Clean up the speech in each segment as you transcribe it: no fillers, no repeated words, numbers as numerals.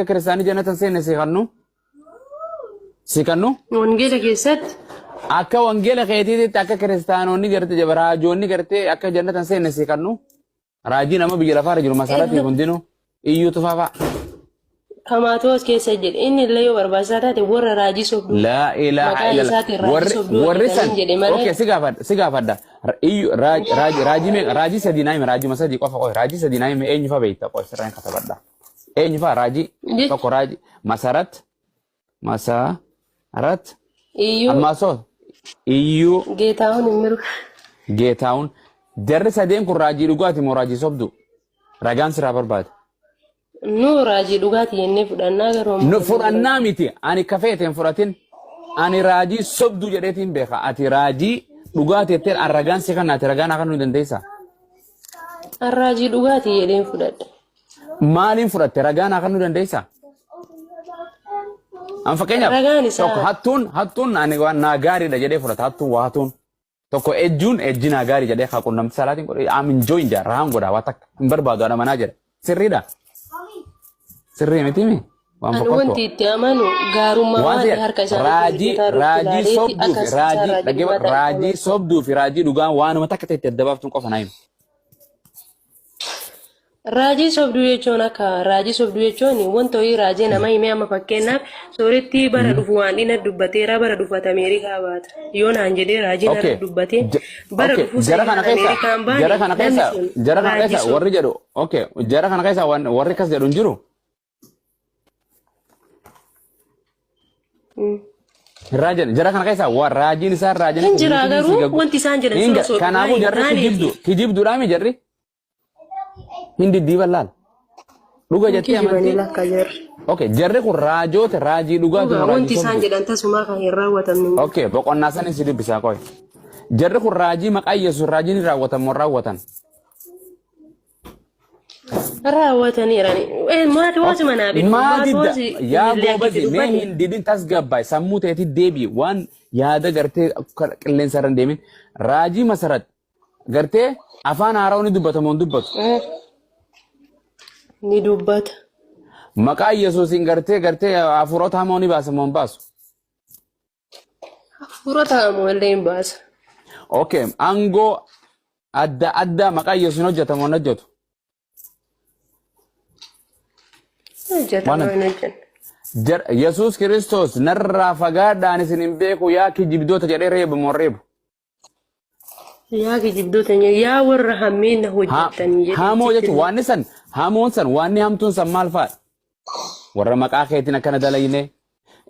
kiristaanii jannatan seenne si kannu Wangeela keessatti akka wangeela keetiitti akka kiristaanonni garte raajoonni garte akka jannatan seenne si kannu raajii nama biyya lafaarra jiru masaalatti hundinuu iyyuu tufaafa. Kamaatoos keessa jedhe inni illee yoo barbaachisaa taate warra raajii sobduu. La ilaha illallah. Warri san. Okay, si gaafadha. Raajii sadii naayime raajii masadi qofa qofa raajii sadii naayime eenyu fa beekta qofa sirraan katabadha. Eenyu fa raajii tokko raajii masarat iyyuu ammaasoo iyyuu Geetaawun himiru. Geetaawun jarri sadeen kun raajii dhugaati moo raajii sobdu ragaan siraa barbaade. Nu raajii dhugaati jennee fudhannaa garuu. Fudhannaa miti ani kafeeteen fudhatin ani raajii sobdu jedheetiin beeka ati raajii dhugaati jetteen an ragaan si kannaati ragaan akka nu dandeessa. An raajii dhugaati jedheen fudhadhe. Maaliin fudhatte ragaan akka nu dandeessa. An fakkeenyaaf tokko hattuun ani waan naa gaariidha jedhee fudhata hattuun waa hattuun tokko ejjuun ejji naa gaarii jedhee haa qunnamti salaatiin godhe amin jooyin jaa rahaan godhaa waa takka hin barbaadu ana manaa jedha sirriidha. Sirrii miti mi? Ani wanti itti amanu gaarummaa waan harka isaanii raajii sobduu fi raajii dhugaan waanuma takka ta'e itti adda baaftuun qofa naayim. Raajii sobduu jechuun akka raajii sobduu jechuun wanta ho'i raajii nama himee amma fakkeenyaaf sooretti bara dhufu waan dhina dubbateera bara dhufat Ameerikaa baata. Yoo naan jedhee raajii natti dubbatee bara dhufu Ameerikaan baane jara kana keessa warri jedhu jara kana keessa warri kas jedhu hin jiru. Rajan jara kana keessa waan raajiin isaa raajin hin jira garuu wanti isaan jedhan soo kanaafuu jarri kijibduudhaa mi jarri hindi diiban dhuga jettee amantii jarri kun raajoota raajii dhugaatu wanti isaan jedhan tasumaa kan hin raawwatamne boqonnaa sanin si dubbisaa qoy jarri kun raajii maqaa Yesuus raajiin hin raawwatan moo raawwatan raawwataniirani maati waasi manaabi yaa goobazi mee hin didin tasgabbaay sammuu ta'eeti deebii waan yaada gartee qilleensa irra hin deemin raajii masarat gartee afaan haaraa ni dubbata moo hin dubbatu ni dubbata maqaa Yesuusiin gartee hafuurota hamoo ni baasa moo hin baasu hafuurota hamoo illee hin baasa aangoo adda maqaa Yesuusiin hojjeta moo hin hojjetu Yesuus Kiristoos narraa fagaadhaan isin hin beeku yaa kijibdoota jedhee reebu moo reebu? Yaa kijibdoota yaa warra hammeenya hojjetanii jedhe. Hamoo jechuun waanni san hamoon san waanni hamtuun san maal fa'a? Warra maqaa keetiin akkana dalayne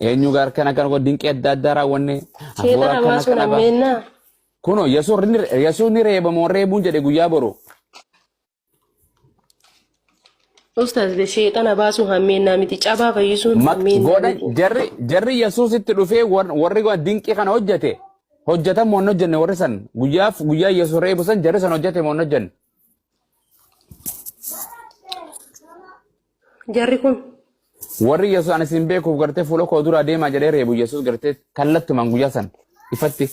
eenyu gaar kana dinqii adda addaa raawwanne. Seexana baasuun hammeennaa. Kunoo Yesuus ni reeba moo reebuun jedhe guyyaa boru. Ustaz de sheexana baasuu hammeenyaa miti cabaa fayyisuun hammeenyaa. Jarri Yesuusitti dhufee warri dinqii kana hojjetan moo hin hojjenne warri san guyyaa Yesuus reebu san jarri san hojjete moo hin hojjenne. Jarri kun. Warri Yesuus ani isin beekuuf gartee fuula koo dura deemaa jedhee reebu Yesuus gartee kallattumaan guyyaa san ifatti.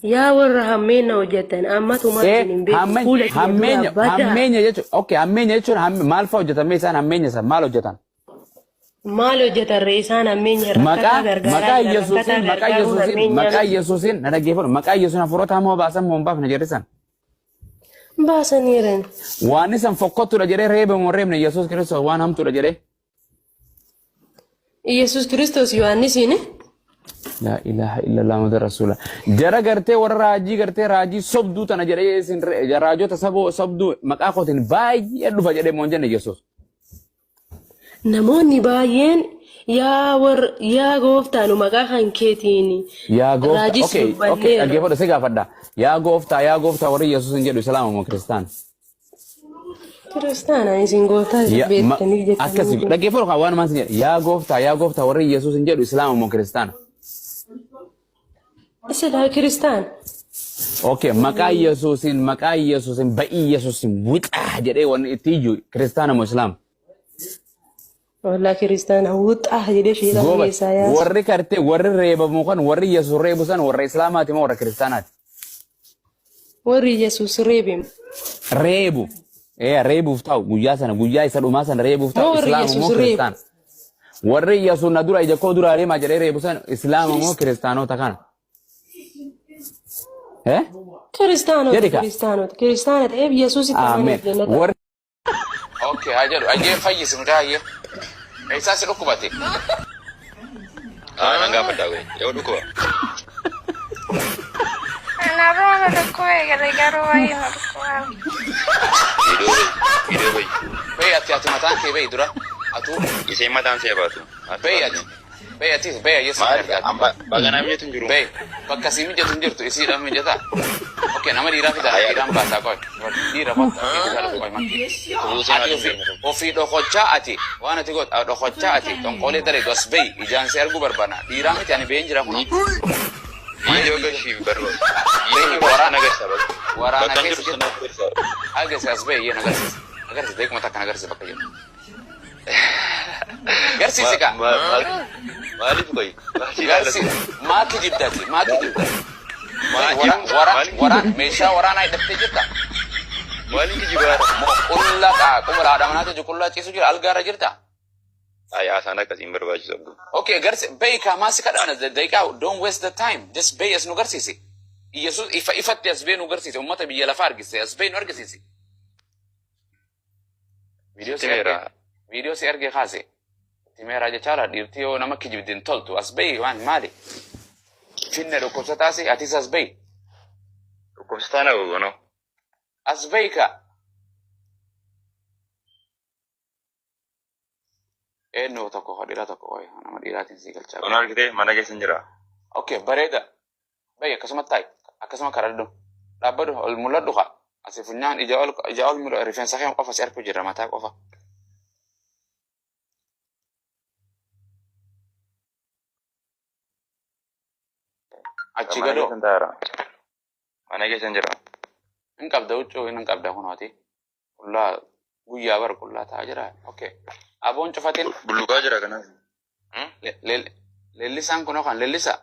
Yaa warra hammeenya hojjetan amma tumaatti hin beeku fuula hammeenya jechuun hammeenya jechuun maal fa'aa hojjetan isaan hammeenya san maal hojjetan? Maal hojjetan ree isaan hammeenya maqaa Yesuusiin na dhaggeeffatu maqaa Yesuusiin hafuurota hamoo baasan moo hin baafne jedhe san. Baasaniiran. Waan isan fokkottuudha jedhee reeba moo reebne Yesuus Kiristoos waan hamtuudha jedhee. Yesuus Kiristoos Yohaannisiin. La ilaha illallah Muhammad Rasulullah. Jara gartee warra raajii sobduu tana jedhee isin raajota sobduu maqaa kootiin baay'ee dhufa jedhee moo hin jenne Yesuus. Namoonni baay'een yaa gooftaanu maqaa kan keetiin. Yaa gooftaa dhaggeeffadhu si gaafadha. Yaa gooftaa warri Yesuus hin jedhu Islaama moo Kiristaana? Kiristaana isin gooftaa beektanii jettanii. Akkasii dhaggeeffadhu waan maan sin jedhe yaa gooftaa warri Yesuus hin jedhu Islaama moo Kiristaana? Isin Kiristaan. Maqaa Yesuusin ba'ii Yesuusin wixaa jedhee wanni itti iyyuu Kiristaana moo Islaama? Walaa Kiristaana wixaa jedhee sheelama keessaa yaasa. Warri kartee warri reebamu kan warri Yesuus reebu san warra Islaamaati moo warra Kiristaanaati? Warri Yesuus reebu. Reebu. reebuuf ta'u guyyaa sana guyyaa isa dhumaa sana reebuuf ta'u Warri islaama Yesuus moo reebu. kiristaana. Warri Yesuus na dura ija koo dura deemaa jedhee reebu sana islaama moo kiristaanota kana. Kiristaanota Jedhi ka. kiristaana ta'eef Yesuus itti Amen. amanee jannata. Warri. Okay haa jedhu ajee fayyisi mudaa hayyee. Eessaas dhukkubate. Nanggaa pedawai. Ya udah kok. Kenapa menurut gue gara-gara wae menurut gue. Video bay. Bay hati-hati mataan kee bay dura. Atu Isai matan siapa tuh? bay ati. Bay ati bay yes. Mal, bagan namanya tuh juru. Bay bakka si mijatu jirtu isi dam mijata. Okay nama dira fita dira bahasa koy. Dira fata dira koy makki. Tulisan ada bay. Ofi do khocha ati. Wana ti got do khocha ati. Ton qole dare dos bay ijan ser gu barbana. Dira mi tani bay jira kuno. Video ke sih baru. Bay warana nagar sahabat. warana Bahkan kes juru sana besar. Agak sas bay ya nagar sis. Nagar sis bay mata kan nagar sis bakka jira. Garsi sika. Malif koy. Garsi maaki jibdati maaki jibdati. Malif. Waran meeshaa waraanaa hidhattee jirta. Malif juga. Qullaa ta'a qubara haadhamanaatu qullaa ciisu jira algaarra jirta. Ayah sana kasih berbaju sabu. Okay, garsi bay kaamaasi kadhana daqiiqaa don't waste the time. Just bay as nu garsiisi. Yesuus ifatti as bay nu garsiisi ummata biyya lafaa argise as bay nu argisiisi. Video si erge kaase. Timeera jechaala dhiirtii yoo nama kijibdin toltu as bay waan maali? Finne dhukkubsataasi atis as bay. Kustana gono. As bay ka. Eenyu tokko dhiira tokko wayi nama dhiiraatiin sii galchaa. Onar kita mana guys senjera. Okay, bareeda. Bay akkasuma ta'i. Akkasuma karadhu. Dhaabbadhu ol mul'adhu kaa. Asii funyaan ija ol rifeensa kee qofa si arku jira mataa qofa. Achi gadoo. Mana guys senjera. Hin qabda huccuu hin qabda kunooti. Qullaa guyyaa bara qullaa ta'aa jira. Okay. Aboon cufatin Buluka aja kan. leellisaan kunoo kan leellisa.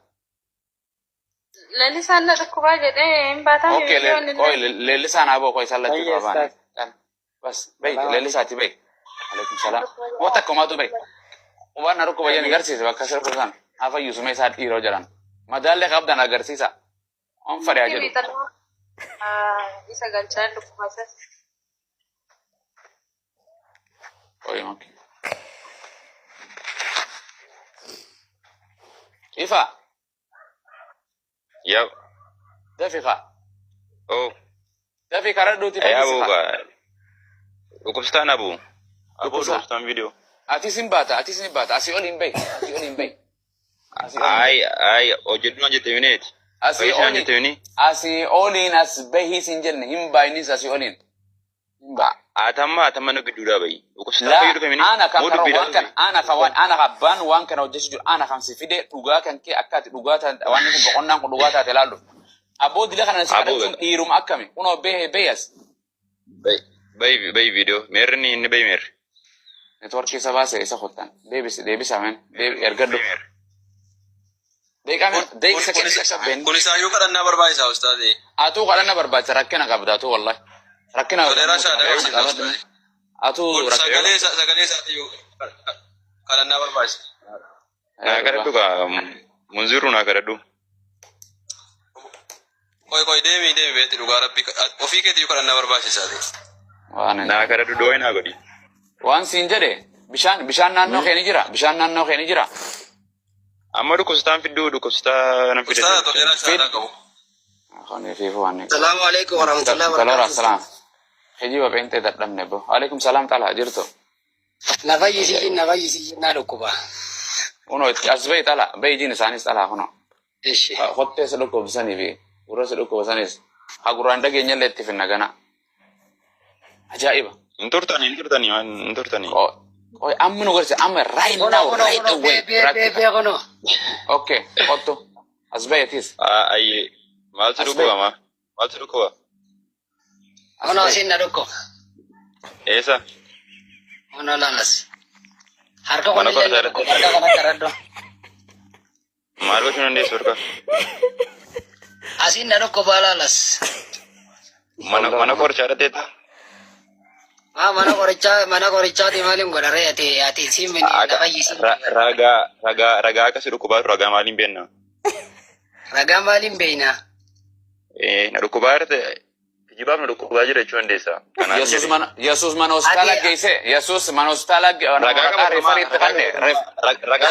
Lalisaan na dhukkuba jedhee hin baataan Okay, leellisaan aboo koo isaan lachuu qabaan. Bas bay leellisaati bay. Alaikum salaam. Wata akkumaatu bay. Waan na dhukkuba jedhan agarsiise bakka sirbu san. Hafa yuusume isaa dhiiroo jedhan. Madaallee qabdan agarsiisa. On fadhaa jedhu. Isa galchaa dhukkuba isa. Okay. Ifa, Ya. dafiqa. Oh. Dafi karadhuuti Abu fayyisifa. ba. Kustana abu. Abu Kukusta. kustana video. Atis hin baata. Asii ol hin bahi. Asii ol hin bahi. Ay, ojeddu aja tewinet. Asii Aja tewini. oliin as bahis hin jenne hin baayinis asii oliin. Hin baa. Atamma na gidduudha bayi. Kustana La fayyadu femini. ana kan karoo waan kan ana abbaan waan kana hojjechuu jiru ana kan si fide dhugaa kan kee akka ati dhugaa taate waan kun boqonnaan kun dhugaa taate ilaallu. Abboo dila kana si kadhachuun dhiiruma akkami kunoo behas. Bayi video. Merni inni bayi mer. Networkii isa baase isa kottan. Deebisa men. Ergadhu. Deeqisa keessa ben. Kun isaayyuu kadhannaa barbaachisaa ustaadhi. Atuu kadhannaa barbaachisa rakkina qabda atuu wallahi. Rakkina. Toleeraa shaadhaa qabsiisa ustaadhi. Atuu Sagalee isaatiyyuu kadhannaa barbaachisa. Naa kadhadhu ka munziru naa kadhadhu. Koy deemi beetti dhugaa rabbi ofii keetiyyuu kadhannaa barbaachisaati. Naa kadhadhu dooyi naa godhi. Waan siin jedhe bishaan naannoo kee ni jira. Bishaan naannoo kee ni jira. Amma dhukkubsataan fidduu dhukkubsataa nan Ustaadha fidate. toleeraa shaadhaa qabu. Khoni fi waan. Assalamu alaikum warahmatullahi Salora wabarakatuh. salam. Hijiba bente dadhabne bo. Alaikum salam tala jirto. Nafayisi na dhukkuba. Uno asbay tala bayjin isaanis tala kuno. Ishi. Hotte se dhukkubsanii fi gurra se dhukkubsanis haguraan dhageenyallee itti finna gana. Ajaa'iba. Hin turtanii. Qoy amma nu garsi amma right away. Kono. Okay, qottu. Asbayatis. Ayye. Maaltu dhukkuba ma? Maaltu dhukkuba? Kono sinna dhukko. Eessa? Kono lalas. Harka Mana kono illee korjaadha? dhukko kana karaddo. Maal gochuu dandeessu harka? Asinna dhukko balalas. Mana korchaadha teetta? Mana korichaa di malim godare ati simmi na fayyisi. Ragaa akkas dhukkubaatu ragaa maaliin beenna? Ragaa maaliin beeyna? Na dhukkubaarte kijibaaf na dhukkubaa jira jechuun dandeessa. Yesus mana hospitaala geesse. Yesus mana hospitaala ragaa rifariitti kanne.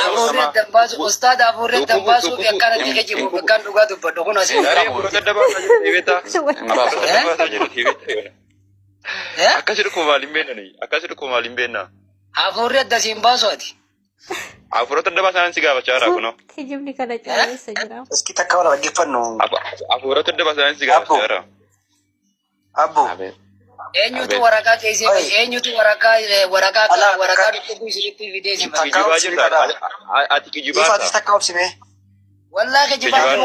Afuurri dambaasu ustaada afuurri dambaasu fi akkanatti kejibu bakkaan dhugaa dubbadhu kun asii. Afuurota dabaasaa jirti beektaa? Afuurota dabaasaa jirti beektaa? Akkasi dhukkuma maaliin beennani? Akkasi dhukkuma maaliin beenna? Afuurri addasiin baasu ati. Afuurota dabaasaa si gaafachaa jira kunoo. Kijibni kana caalessa jira. Eski takka wala dhaggeeffannu. Afuurota dabaasaa si gaafachaa jira. Abbo. Eenyutu waraqaa keessee eenyutu waraqaa dhukkubuu isinitti fidee si fayyada. Kijibaa jirta. Ati kijibaa Ifaati ta'a. takka obsime. Wallaa kijibaa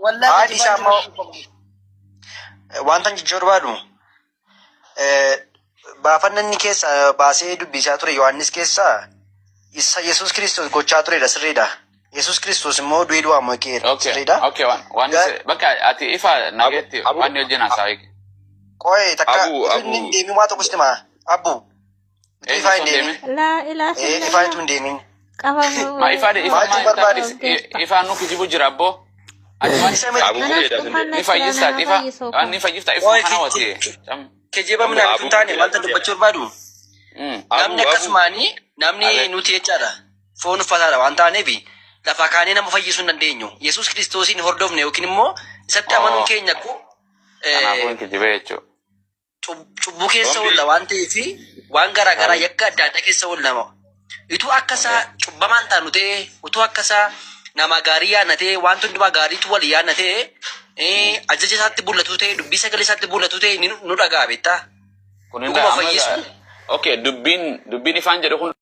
wallaa Haadhi isaa immoo wanta jechuu barbaadu baafanna inni keessa baasee dubbisaa ture Yohaannis keessa isa Yesuus Kiristoos gochaa turedha sirriidha. Yesuus Kiristoos immoo du'ee du'aa mo'eera sirriidha. Okay, waan bakka ati ifa nageetti waan hojjenaa saayik. Qo'ee takka inni deemee waa tokko sitima abbu. Ifaa hin deemin. Ifaa hin deemin. Ma ifa nu kijibu jira abbo. Ifa yista ifa kana wati. Kejiba mina kun taane wanta dubbachuu barbaadu. Namni akkasumaanii namni nuti jechaadha. Foon uffataadha waan taaneefi lafa kaanee nama fayyisuu hin dandeenyu. Yesuus Kiristoosiin hordofne yookiin immoo isatti amanuun keenya kun kanaafuu kijibee jechuudha. cubbuu keessa oolla waan ta'eefi waan garaagaraa yakka adda addaa keessa oollama. Utuu akkasaa cubbamaan taanu ta'e utuu akkasaa nama gaarii yaadna ta'e waan hundumaa gaariitu wal yaadna ta'e ajaja isaatti bullatu ta'e dubbii sagalee isaatti bullatu ta'e nu dhagaa beektaa. Kun hin dhabama. Okay, dubbiin ifaan jedhu kun